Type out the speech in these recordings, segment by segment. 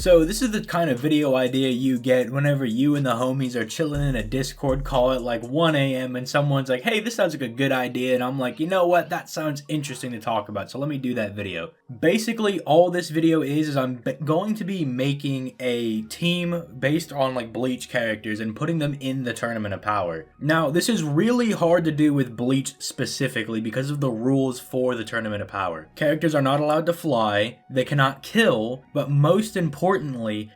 So this is the kind of video idea you get whenever you and the homies are chilling in a Discord call at like 1 a.m. and someone's like, hey, this sounds like a good idea, and I'm like, you know what, that sounds interesting to talk about, so let me do that video. Basically, all this video is I'm going to be making a team based on like Bleach characters and putting them in the Tournament of Power. Now, this is really hard to do with Bleach specifically because of the rules for the Tournament of Power. Characters are not allowed to fly, they cannot kill, but most importantly,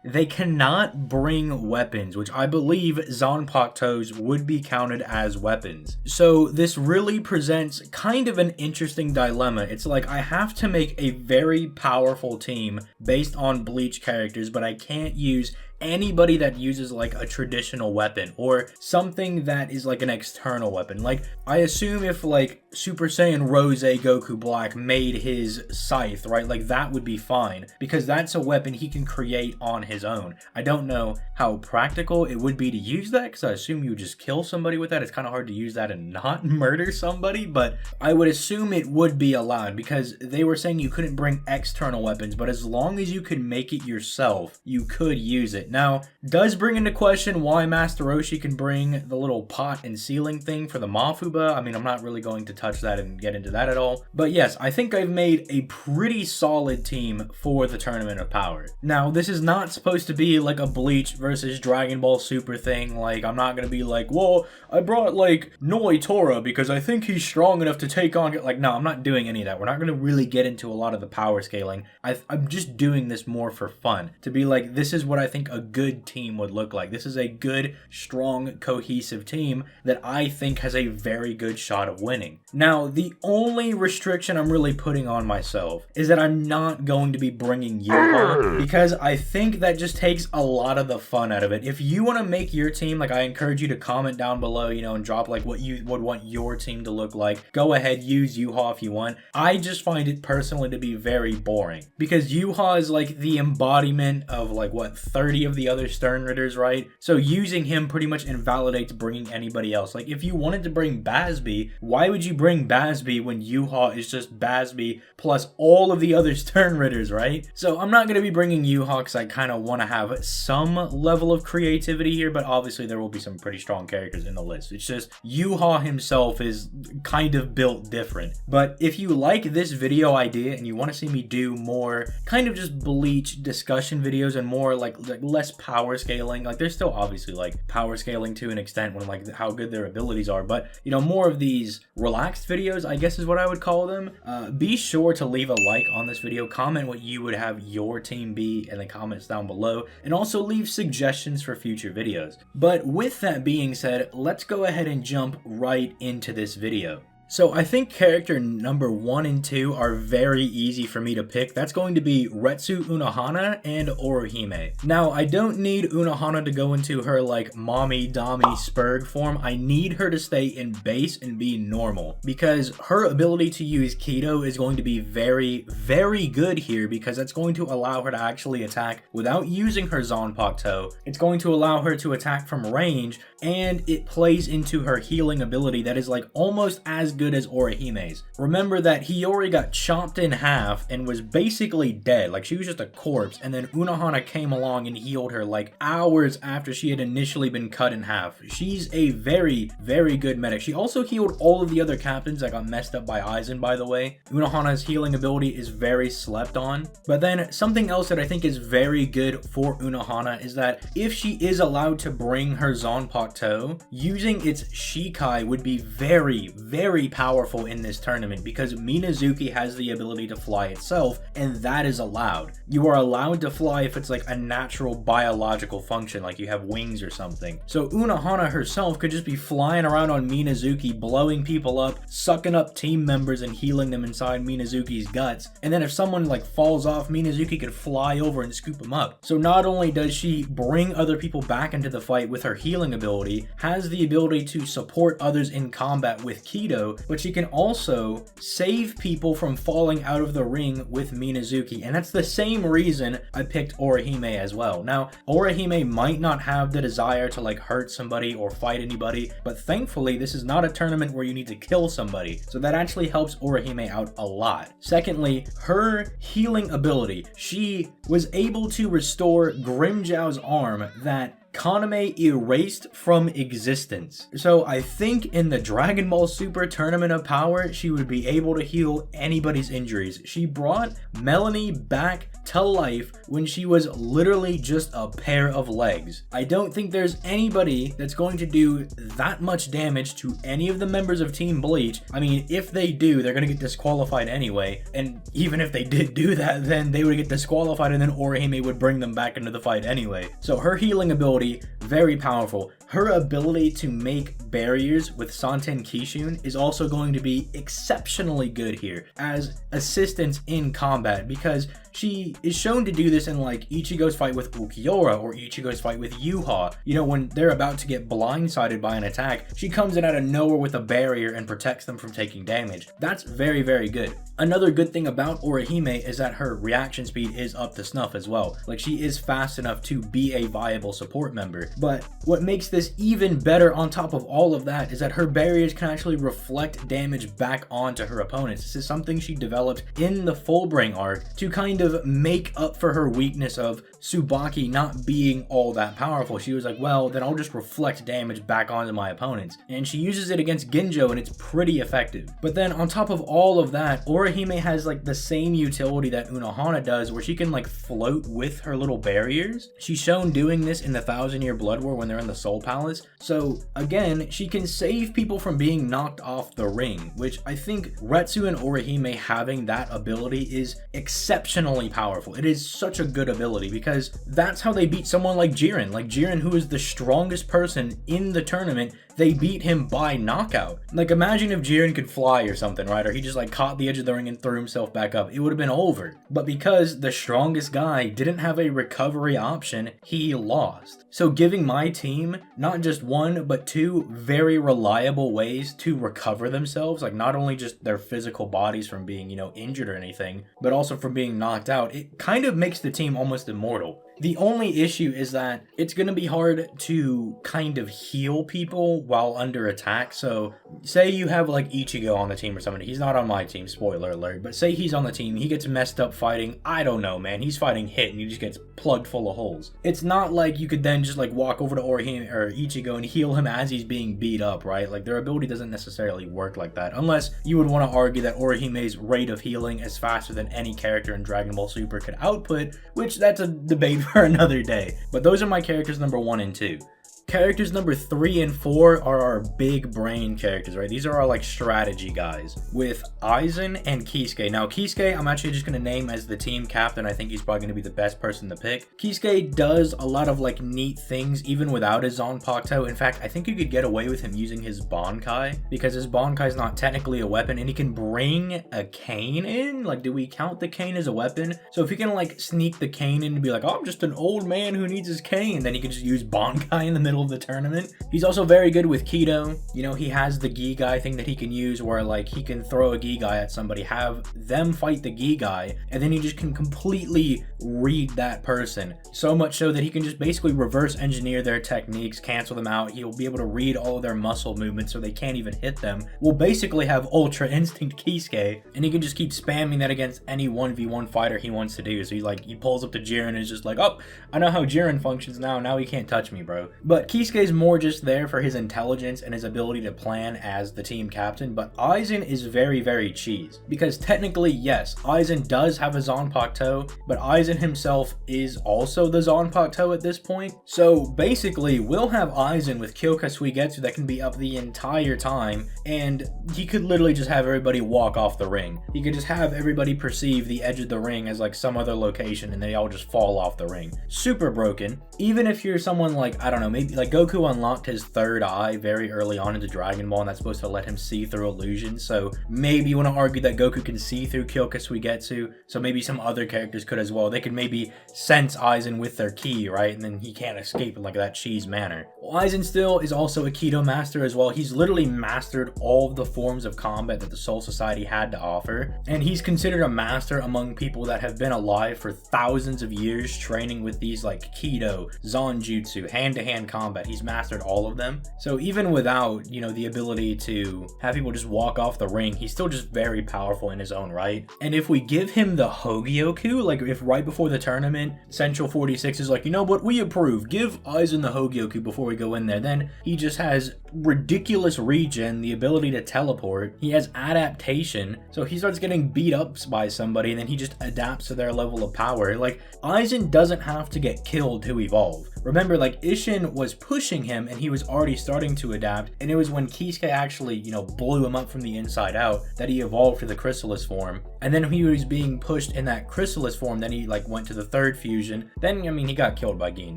they cannot bring weapons, which I believe Zanpakutos would be counted as weapons. So this really presents kind of an interesting dilemma. It's like I have to make a very powerful team based on Bleach characters, but I can't use anybody that uses like a traditional weapon or something that is like an external weapon. Like, I assume if like Super Saiyan Rose Goku Black made his scythe, right, like that would be fine because that's a weapon he can create on his own. I don't know how practical it would be to use that because I assume you would just kill somebody with that. It's kind of hard to use that and not murder somebody, but I would assume it would be allowed because they were saying you couldn't bring external weapons, but as long as you could make it yourself, you could use it. Now, does bring into question why Master Roshi can bring the little pot and ceiling thing for the Mafuba. I mean, I'm not really going to touch that and get into that at all. But yes, I think I've made a pretty solid team for the Tournament of Power. Now, this is not supposed to be like a Bleach versus Dragon Ball Super thing. Like, I'm not going to be like, well, I brought like Noi Tora because I think he's strong enough to take on... Like, no, I'm not doing any of that. We're not going to really get into a lot of the power scaling. I'm just doing this more for fun. To be like, this is what I think a good team would look like. This is a good, strong, cohesive team that I think has a very good shot of winning. Now, the only restriction I'm really putting on myself is that I'm not going to be bringing Yuha because I think that just takes a lot of the fun out of it. If you want to make your team, like, I encourage you to comment down below, you know, and drop like what you would want your team to look like. Go ahead, use Yuha if you want. I just find it personally to be very boring because Yuha is like the embodiment of like what 30 of the other Stern Ritters, right? So using him pretty much invalidates bringing anybody else. Like, if you wanted to bring Bazby, why would you bring Bazby when Yuha is just Bazby plus all of the other Stern Ritters, right? So I'm not going to be bringing Yuha because I kind of want to have some level of creativity here, but obviously there will be some pretty strong characters in the list. It's just Yuha himself is kind of built different. But if you like this video idea and you want to see me do more kind of just Bleach discussion videos and more like less power scaling, like there's still obviously like power scaling to an extent when like how good their abilities are, but you know, more of these relaxed videos, I guess is what I would call them. Be sure to leave a like on this video, comment what you would have your team be in the comments down below, and also leave suggestions for future videos. But with that being said, let's go ahead and jump right into this video. So I think character number 1 and 2 are very easy for me to pick. That's going to be Retsu Unohana and Orohime. Now, I don't need Unohana to go into her like mommy dommy spurg form. I need her to stay in base and be normal because her ability to use Keto is going to be very, very good here because that's going to allow her to actually attack without using her Zanpakuto. It's going to allow her to attack from range, and it plays into her healing ability that is like almost as good as Orohime's. Remember that Hiyori got chopped in half and was basically dead, like she was just a corpse, and then Unohana came along and healed her like hours after she had initially been cut in half. She's a very, very good medic. She also healed all of the other captains that got messed up by Aizen, by the way. Unohana's healing ability is very slept on. But then something else that I think is very good for Unohana is that if she is allowed to bring her Zanpakuto, using its Shikai would be very, very powerful in this tournament because Minazuki has the ability to fly itself, and that is allowed. You are allowed to fly if it's like a natural biological function, like you have wings or something. So Unohana herself could just be flying around on Minazuki, blowing people up, sucking up team members and healing them inside Minazuki's guts. And then if someone like falls off, Minazuki could fly over and scoop them up. So not only does she bring other people back into the fight with her healing ability, has the ability to support others in combat with Keto, Naruto, but she can also save people from falling out of the ring with Minazuki, and that's the same reason I picked Orihime as well. Now, Orihime might not have the desire to like hurt somebody or fight anybody, but thankfully this is not a tournament where you need to kill somebody, so that actually helps Orihime out a lot. Secondly, her healing ability. She was able to restore Grimmjow's arm that Kaname erased from existence. So I think in the Dragon Ball Super Tournament of Power, she would be able to heal anybody's injuries. She brought Melanie back to life when she was literally just a pair of legs. I don't think there's anybody that's going to do that much damage to any of the members of Team Bleach. I mean, if they do, they're going to get disqualified anyway. And even if they did do that, then they would get disqualified and then Orihime would bring them back into the fight anyway. So her healing ability, very powerful. Her ability to make barriers with Santen Kishun is also going to be exceptionally good here as assistance in combat, because she is shown to do this in like Ichigo's fight with Ukiura or Ichigo's fight with Yuha. You know, when they're about to get blindsided by an attack, she comes in out of nowhere with a barrier and protects them from taking damage. That's very, very good. Another good thing about Orihime is that her reaction speed is up to snuff as well. Like, she is fast enough to be a viable support member. But what makes this even better on top of all of that is that her barriers can actually reflect damage back onto her opponents. This is something she developed in the Fullbring arc to kind of make up for her weakness of Tsubaki not being all that powerful. She was like, well, then I'll just reflect damage back onto my opponents. And she uses it against Ginjo and it's pretty effective. But then on top of all of that, Orihime has like the same utility that Unohana does, where she can like float with her little barriers. She's shown doing this in the 1000-Year Blood War when they're in the Soul Palace. So again, she can save people from being knocked off the ring, which I think Retsu and Orihime having that ability is exceptionally powerful. It is such a good ability because that's how they beat someone like Jiren. Like Jiren, who is the strongest person in the tournament, they beat him by knockout. Like, imagine if Jiren could fly or something, right? Or he just like caught the edge of the ring and threw himself back up. It would have been over. But because the strongest guy didn't have a recovery option, he lost. So giving my team not just one, but two very reliable ways to recover themselves, like not only just their physical bodies from being, you know, injured or anything, but also from being knocked out, it kind of makes the team almost immortal. The only issue is that it's going to be hard to kind of heal people while under attack. So say you have like Ichigo on the team or something. He's not on my team, spoiler alert, but say he's on the team. He gets messed up fighting, I don't know, man. He's fighting Hit and he just gets plugged full of holes. It's not like you could then just like walk over to Orihime or Ichigo and heal him as he's being beat up, right? Like, their ability doesn't necessarily work like that, unless you would want to argue that Orihime's rate of healing is faster than any character in Dragon Ball Super could output, which that's a debate for another day. But those are my characters number 1 and 2. Characters number 3 and 4 are our big brain characters, right? These are our like strategy guys with Aizen and Kisuke. Now Kisuke, I'm actually just going to name as the team captain. I think he's probably going to be the best person to pick. Kisuke does a lot of like neat things even without his Zanpakuto. In fact, I think you could get away with him using his Bankai because his Bankai is not technically a weapon and he can bring a cane in. Like, do we count the cane as a weapon? So if you can like sneak the cane in and be like, oh, I'm just an old man who needs his cane, then you can just use Bankai in the middle of the tournament. He's also very good with Kido. You know, he has the Gigai thing that he can use where like he can throw a Gigai at somebody, have them fight the Gigai, and then he just can completely read that person. So much so that he can just basically reverse engineer their techniques, cancel them out. He'll be able to read all of their muscle movements so they can't even hit them. We'll basically have Ultra Instinct Kisuke, and he can just keep spamming that against any 1v1 fighter he wants to do. So he pulls up to Jiren and is just like, oh, I know how Jiren functions now he can't touch me, bro. But Kisuke is more just there for his intelligence and his ability to plan as the team captain, but Aizen is very, very cheese. Because technically, yes, Aizen does have a Zanpakuto, but Aizen himself is also the Zanpakuto at this point. So basically, we'll have Aizen with Kyoka Suigetsu that can be up the entire time, and he could literally just have everybody walk off the ring. He could just have everybody perceive the edge of the ring as like some other location, and they all just fall off the ring. Super broken. Even if you're someone like, I don't know, maybe like Goku unlocked his third eye very early on into Dragon Ball, and that's supposed to let him see through illusions. So maybe you want to argue that Goku can see through Kyoka Suigetsu, so maybe some other characters could as well. They could maybe sense Aizen with their ki, right? And then he can't escape in like that cheese manner. Aizen still is also a Kido master as well. He's literally mastered all of the forms of combat that the Soul Society had to offer, and he's considered a master among people that have been alive for thousands of years training with these like Kido, Zanjutsu, hand-to-hand combat. He's mastered all of them. So even without, you know, the ability to have people just walk off the ring, he's still just very powerful in his own right. And if we give him the Hogyoku, like if right before the tournament, Central 46 is like, you know what, we approve, give Aizen the Hogyoku before we go in there, then he just has ridiculous regen, the ability to teleport, he has adaptation, so he starts getting beat up by somebody and then he just adapts to their level of power. Like, Aizen doesn't have to get killed to evolve. Remember, like, Isshin was pushing him and he was already starting to adapt, and it was when Kisuke actually, you know, blew him up from the inside out that he evolved to the Chrysalis form. And then he was being pushed in that Chrysalis form, then he like went to the third fusion, then I mean he got killed by Gin,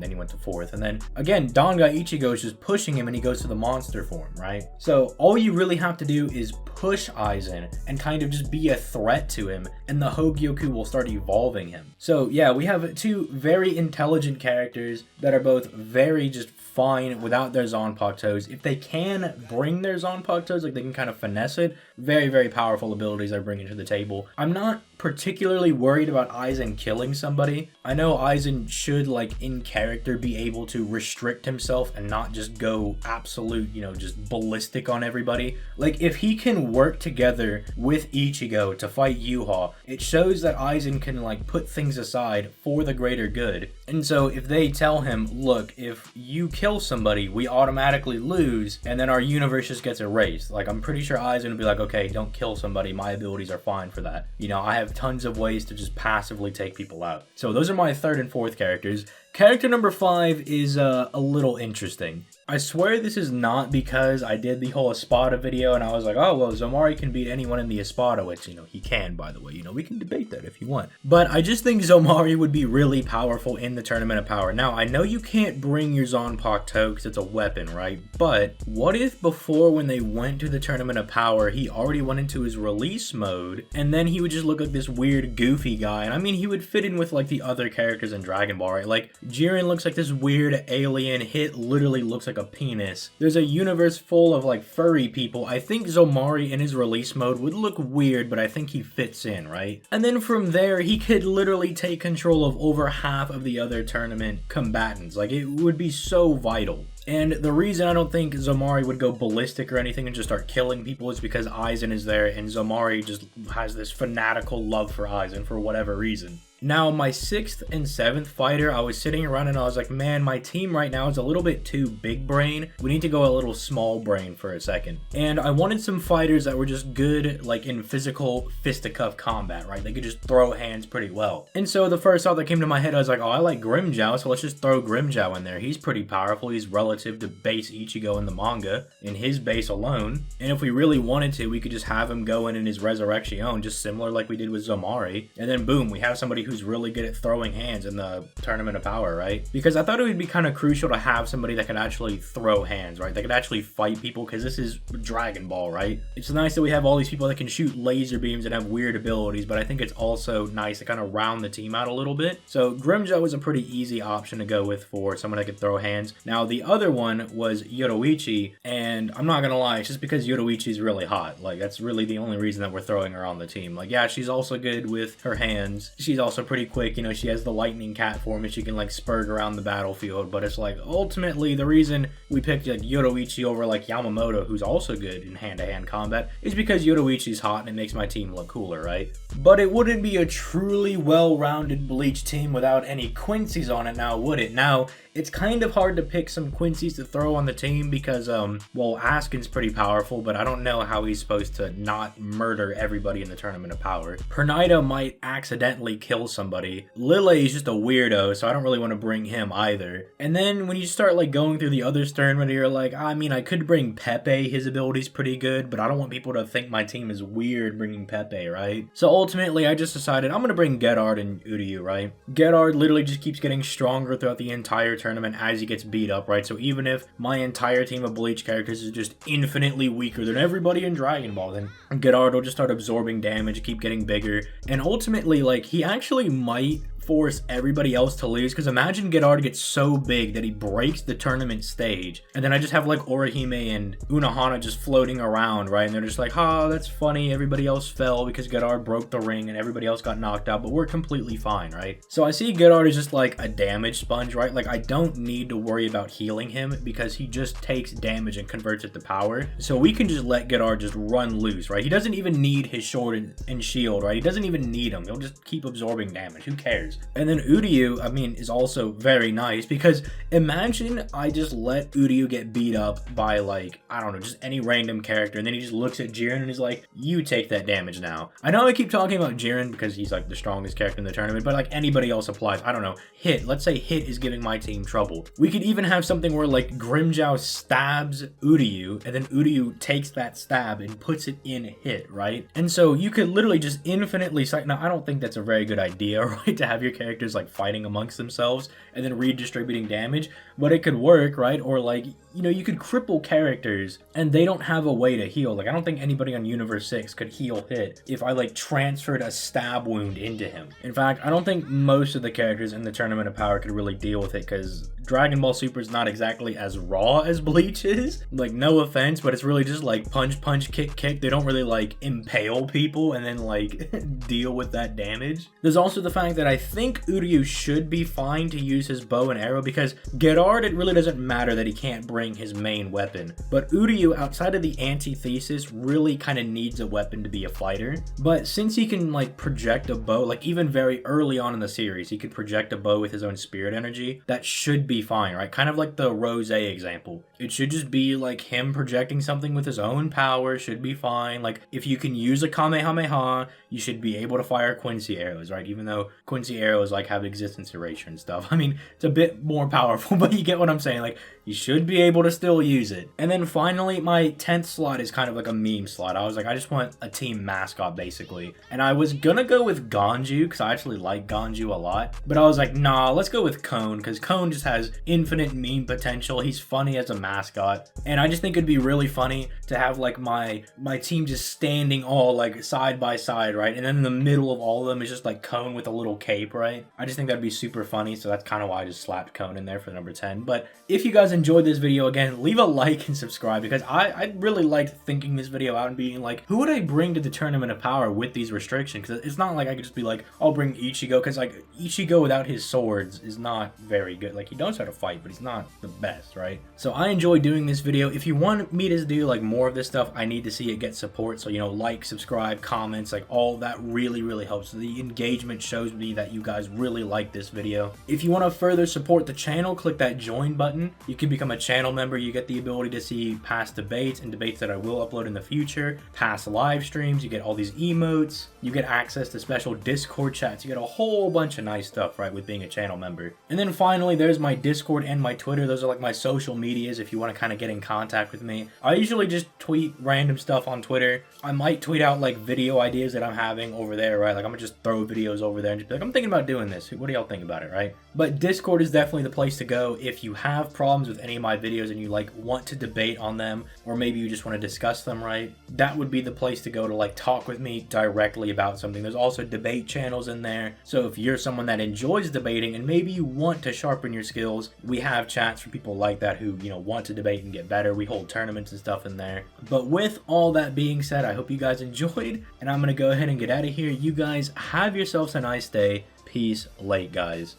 then he went to fourth, and then again Dangai Ichigo is just pushing him and he goes to the monster form, right? So all you really have to do is push Aizen and kind of just be a threat to him, and the Hogyoku will start evolving him. So yeah, we have two very intelligent characters that are both very just fine without their Zanpakutos. If they can bring their Zanpakutos, like they can kind of finesse it, very, very powerful abilities they're bringing to the table. I'm not particularly worried about Aizen killing somebody. I know Aizen should, like, in character be able to restrict himself and not just go absolute, you know, just ballistic on everybody. Like, if he can work together with Ichigo to fight Yuha, it shows that Aizen can, like, put things aside for the greater good. And so if they tell him, look, if you kill somebody, we automatically lose, and then our universe just gets erased. Like, I'm pretty sure Aizen would be like, okay, don't kill somebody, my abilities are fine for that. You know, I have tons of ways to just passively take people out. So those are my third and fourth characters. Character number 5 is a little interesting. I swear this is not because I did the whole Espada video and I was like, oh, well, Zomari can beat anyone in the Espada, which, you know, he can, by the way. You know, we can debate that if you want. But I just think Zomari would be really powerful in the Tournament of Power. Now, I know you can't bring your Zanpakuto because it's a weapon, right? But what if before, when they went to the Tournament of Power, he already went into his release mode, and then he would just look like this weird, goofy guy? And I mean, he would fit in with, like, the other characters in Dragon Ball, right? Like, Jiren looks like this weird alien. Hit literally looks like a penis. There's a universe full of like furry people. I think Zomari in his release mode would look weird, but I think he fits in, right? And then from there, he could literally take control of over half of the other tournament combatants. Like, it would be so vital. And the reason I don't think Zomari would go ballistic or anything and just start killing people is because Aizen is there, and Zomari just has this fanatical love for Aizen for whatever reason. Now, my 6th and 7th fighter, I was sitting around and I was like, man, my team right now is a little bit too big brain. We need to go a little small brain for a second. And I wanted some fighters that were just good, like, in physical fisticuff combat, right? They could just throw hands pretty well. And so the first thought that came to my head, I was like, oh, I like Grimmjow, so let's just throw Grimmjow in there. He's pretty powerful. He's relative to base Ichigo in the manga, in his base alone. And if we really wanted to, we could just have him go in his Resurrection, just similar like we did with Zomari. And then boom, we have somebody who's really good at throwing hands in the Tournament of Power, right? Because I thought it would be kind of crucial to have somebody that could actually throw hands, right? They could actually fight people, because this is Dragon Ball, right? It's nice that we have all these people that can shoot laser beams and have weird abilities, but I think it's also nice to kind of round the team out a little bit. So Grimmjow was a pretty easy option to go with for someone that could throw hands. Now, the other one was Yoruichi, and I'm not gonna lie, it's just because Yoruichi's really hot. Like, that's really the only reason that we're throwing her on the team. Like, yeah, she's also good with her hands. She's also pretty quick, you know, she has the lightning cat form and she can like spurt around the battlefield, but it's like ultimately the reason we picked like Yoruichi over like Yamamoto, who's also good in hand-to-hand combat, is because Yoruichi's hot and it makes my team look cooler, right? But it wouldn't be a truly well-rounded Bleach team without any Quincy's on it now, would it? Now, it's kind of hard to pick some Quincy's to throw on the team because, well, Askin's pretty powerful, but I don't know how he's supposed to not murder everybody in the Tournament of Power. Pernida might accidentally kill somebody. Lille is just a weirdo, so I don't really want to bring him either. And then when you start, like, going through the other tournament, you're like, I mean, I could bring Pepe. His ability's pretty good, but I don't want people to think my team is weird bringing Pepe, right? So ultimately, I just decided I'm going to bring Gerard and Uryu, right? Gerard literally just keeps getting stronger throughout the entire tournament as he gets beat up, right? So even if my entire team of Bleach characters is just infinitely weaker than everybody in Dragon Ball, then Gerard will just start absorbing damage, keep getting bigger, and ultimately, like, he actually might force everybody else to lose. Because imagine Gedard gets so big that he breaks the tournament stage, and then I just have like Orihime and Unohana just floating around, right? And they're just like, that's funny, everybody else fell because Gedard broke the ring and everybody else got knocked out, but we're completely fine, right? So I see Gedard as just like a damage sponge, right? Like I don't need to worry about healing him because he just takes damage and converts it to power. So we can just let Gedard just run loose, right? He doesn't even need his sword and shield, right? He doesn't even need them. He'll just keep absorbing damage. Who cares? And then Uryu, I mean, is also very nice because imagine I just let Uryu get beat up by like, I don't know, just any random character, and then he just looks at Jiren and is like, you take that damage now. I know I keep talking about Jiren because he's like the strongest character in the tournament, but like anybody else applies. I don't know. Hit. Let's say Hit is giving my team trouble. We could even have something where like Grimmjow stabs Uryu, and then Uryu takes that stab and puts it in Hit, right? And so you could literally just infinitely now I don't think that's a very good idea, right? To have your characters like fighting amongst themselves and then redistributing damage, but it could work, right? Or like, you know, you could cripple characters and they don't have a way to heal. Like I don't think anybody on Universe 6 could heal Hit if I like transferred a stab wound into him. In fact, I don't think most of the characters in the Tournament of Power could really deal with it because Dragon Ball Super is not exactly as raw as Bleach is. Like, no offense, but it's really just like punch, punch, kick, kick. They don't really like impale people and then like deal with that damage. There's also the fact that I think Uryu should be fine to use his bow and arrow because Gedard, it really doesn't matter that he can't bring his main weapon. But Uryu, outside of the antithesis, really kind of needs a weapon to be a fighter. But since he can like project a bow, like even very early on in the series, he could project a bow with his own spirit energy, that should be fine, right? Kind of like the Rose example. It should just be like him projecting something with his own power, should be fine. Like if you can use a Kamehameha, you should be able to fire Quincy arrows, right? Even though Quincy arrows like have existence erasure and stuff. I mean, it's a bit more powerful, but you get what I'm saying. Like you should be able to still use it. And then finally, my 10th slot is kind of like a meme slot. I was like, I just want a team mascot basically. And I was gonna go with Ganju because I actually like Ganju a lot. But I was like, nah, let's go with Cone because Cone just has infinite meme potential. He's funny as a mascot. And I just think it'd be really funny to have like my team just standing all like side by side, right? And then in the middle of all of them is just like Cone with a little cape, right? I just think that'd be super funny. So that's kind of why I just slapped Cone in there for number 10. But if you guys enjoyed this video, again, leave a like and subscribe because I really liked thinking this video out and being like, who would I bring to the Tournament of Power with these restrictions? Because it's not like I could just be like, I'll bring Ichigo, because like Ichigo without his swords is not very good. Like he knows how to fight, but he's not the best, right? So I enjoy doing this video. If you want me to do like more of this stuff, I need to see it get support. So, you know, like, subscribe, comments, like all that really helps. The engagement shows me that you guys really like this video. If you want to further support the channel, click that join button. You can become a channel member. You get the ability to see past debates and debates that I will upload in the future, past live streams. You get all these emotes. You get access to special Discord chats. You get a whole bunch of nice stuff, right, with being a channel member. And then finally, there's my Discord and my Twitter. Those are like my social medias if you want to kind of get in contact with me. I usually just tweet random stuff on Twitter. I might tweet out like video ideas that I'm having over there, right? Like I'm gonna just throw videos over there and just be like, I'm thinking about doing this. What do y'all think about it, right? But Discord is definitely the place to go if you have problems with any of my videos and you like want to debate on them, or maybe you just want to discuss them, right? That would be the place to go to like talk with me directly about something. There's also debate channels in there. So if you're someone that enjoys debating and maybe you want to sharpen your skills, we have chats for people like that who, you know, want to debate and get better. We hold tournaments and stuff in there. But with all that being said, I hope you guys enjoyed, and I'm gonna go ahead and get out of here. You guys have yourselves a nice day. Peace, late guys.